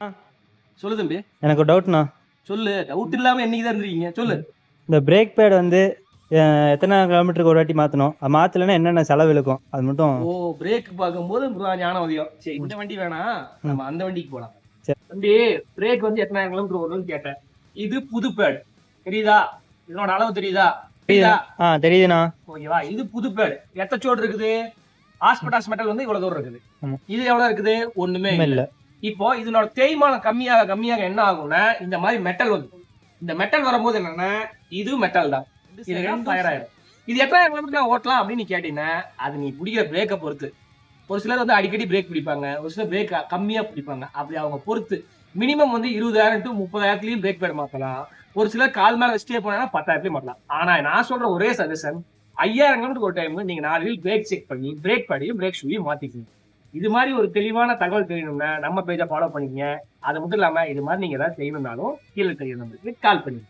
ஆ, சொல்லு தம்பி. எனக்கு ஒரு டவுட்ண்ணா. சொல்லு. டவுட் இல்லாம என்னைக்கு தான் இருந்திருக்கீங்க? சொல்லு. இந்த பிரேக் பேட் வந்து எத்தனை கிலோமீட்டருக்கு ஒரு வாட்டி மாற்றணும்? அது மாற்றலைன்னா என்னென்ன செலவு இழுக்கும் அது மட்டும்? ஓ, பிரேக் பார்க்கும்போது ஞான உதயம். சரி, இந்த வண்டி வேணாம், நம்ம அந்த வண்டிக்கு போலாம். சரி. தம்பி, பிரேக் வந்து எத்தனை கிலோமீட்டர் வரும்னு கேட்டேன். இது புது பேட். தெரியுதா? இதனோட அளவு தெரியுதா? தெரியுதா? தெரியுதுண்ணா. ஓகேவா? இது புது பேட். எத்தனை சோடு இருக்குது? ஹாஸ்பிட்டாஸ் மெட்டல் வந்து இவ்வளவு தூரம் இருக்குது. ஆமா. இது எவ்வளவு இருக்குது? ஒண்ணுமே இல்ல. இப்போ இதனோட தேய்மானம் கம்மியாக கம்மியாக என்ன ஆகும்னா இந்த மாதிரி மெட்டல் வந்து இந்த மெட்டல் வரும்போது என்னன்னா இது மெட்டல் தான். இது ரெண்டும் ஃபயர் ஆயிடும். இது எத்தனை கிலோமீட்டர் ஓட்டலாம் அப்படின்னு நீ கேட்டீங்கன்னா அது நீ பிடிக்கிற பிரேக்கை பொறுத்து. ஒரு சிலர் வந்து அடிக்கடி பிரேக் பிடிப்பாங்க, ஒரு சிலர் பிரேக் கம்மியா பிடிப்பாங்க. அப்படி அவங்க பொறுத்து மினிமம் வந்து 20,000 to 30,000 பிரேக் பேட் மாத்தலாம். ஒரு சிலர் கால் மேல வச்சுட்டே போனா 10,000 மாத்தலாம். ஆனா நான் சொல்ற ஒரே சஜஷன் 5,000 கிலோமீட்டர் ஒரு டைம் நீங்க 4 வீல் பிரேக் செக் பண்ணி பிரேக் பேடையும் பிரேக் ஷூவையும் மாத்திக்கணும். இது மாதிரி ஒரு தெளிவான தகவல் தெரியணும்னா நம்ம பேஜை ஃபாலோ பண்ணிக்கங்க. அது மட்டும் இல்லாம இது மாதிரி நீங்க ஏதாவது செய்யணும்னாலும் கீழே தெரிய நம்பருக்கு கால் பண்ணுங்க.